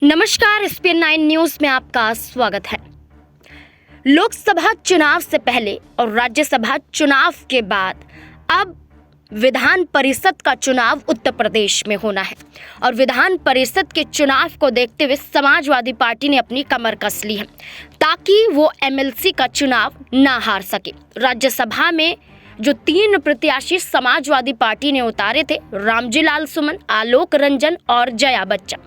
नमस्कार, SPN9 news में आपका स्वागत है। लोकसभा चुनाव से पहले और राज्यसभा चुनाव के बाद अब विधान परिषद का चुनाव उत्तर प्रदेश में होना है और विधान परिषद के चुनाव को देखते हुए समाजवादी पार्टी ने अपनी कमर कस ली है ताकि वो MLC का चुनाव ना हार सके। राज्यसभा में जो 3 प्रत्याशी समाजवादी पार्टी ने उतारे थे, रामजी लाल सुमन, आलोक रंजन और जया बच्चन,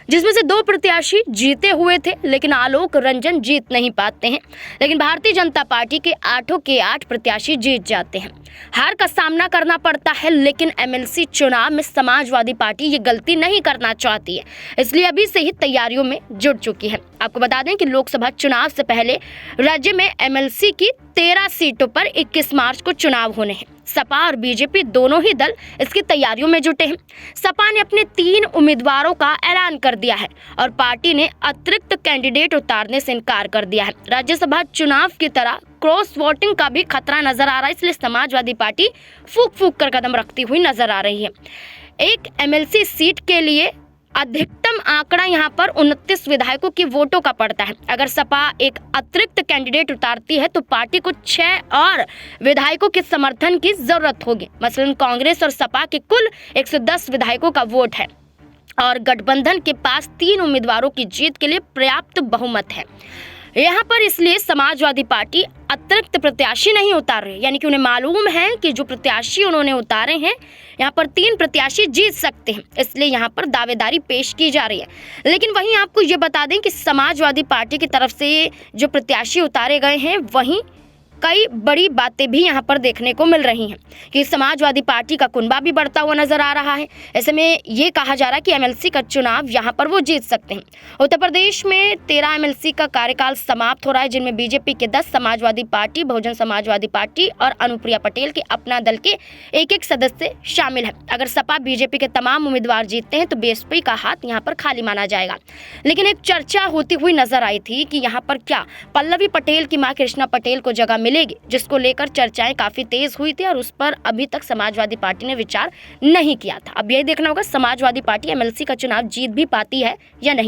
जिसमें से 2 प्रत्याशी जीते हुए थे लेकिन आलोक रंजन जीत नहीं पाते हैं, लेकिन भारतीय जनता पार्टी के 8 के 8 प्रत्याशी जीत जाते हैं। हार का सामना करना पड़ता है, लेकिन MLC चुनाव में समाजवादी पार्टी ये गलती नहीं करना चाहती है, इसलिए अभी से ही तैयारियों में जुट चुकी है। आपको बता दें कि लोकसभा चुनाव से पहले राज्य में MLC की 13 सीटों पर 21 मार्च को चुनाव होने हैं। सपा और बीजेपी दोनों ही दल इसकी तैयारियों में जुटे हैं। सपा ने अपने 3 उम्मीदवारों का ऐलान कर दिया है और पार्टी ने अतिरिक्त कैंडिडेट उतारने से इनकार कर दिया है। राज्यसभा चुनाव की तरह क्रॉस वोटिंग का भी खतरा नजर आ रहा है, इसलिए समाजवादी पार्टी फूक फूक कर कदम रखती हुई नजर आ रही है। एक MLC सीट के लिए अधिकतम आंकड़ा यहाँ पर 29 विधायकों की वोटों का पड़ता है। अगर सपा एक अतिरिक्त कैंडिडेट उतारती है तो पार्टी को 6 और विधायकों के समर्थन की जरूरत होगी। मसलन कांग्रेस और सपा के कुल 110 विधायकों का वोट है और गठबंधन के पास 3 उम्मीदवारों की जीत के लिए पर्याप्त बहुमत है। यहाँ पर इसलिए समाजवादी पार्टी अतिरिक्त प्रत्याशी नहीं उतार रही, यानी कि उन्हें मालूम है कि जो प्रत्याशी उन्होंने उतारे हैं यहाँ पर 3 प्रत्याशी जीत सकते हैं, इसलिए यहाँ पर दावेदारी पेश की जा रही है। लेकिन वहीं आपको ये बता दें कि समाजवादी पार्टी की तरफ से जो प्रत्याशी उतारे गए हैं वहीं कई बड़ी बातें भी यहाँ पर देखने को मिल रही हैं कि समाजवादी पार्टी का कुनबा भी बढ़ता हुआ नजर आ रहा है। ऐसे में ये कहा जा रहा है कि MLC का चुनाव यहाँ पर वो जीत सकते हैं। उत्तर प्रदेश में 13 MLC का कार्यकाल समाप्त हो रहा है, जिनमें बीजेपी के 10, समाजवादी पार्टी, बहुजन समाजवादी पार्टी और अनुप्रिया पटेल के अपना दल के 1-1 सदस्य शामिल है। अगर सपा बीजेपी के तमाम उम्मीदवार जीतते हैं तो BSP का हाथ यहाँ पर खाली माना जाएगा। लेकिन एक चर्चा होती हुई नजर आई थी कि यहाँ पर क्या पल्लवी पटेल की मां कृष्णा पटेल को जगह मिलेगी, जिसको लेकर चर्चाएं काफी तेज हुई थी और उस पर अभी तक समाजवादी पार्टी ने विचार नहीं किया था। अब यही देखना होगा समाजवादी पार्टी MLC का चुनाव जीत भी पाती है या नहीं।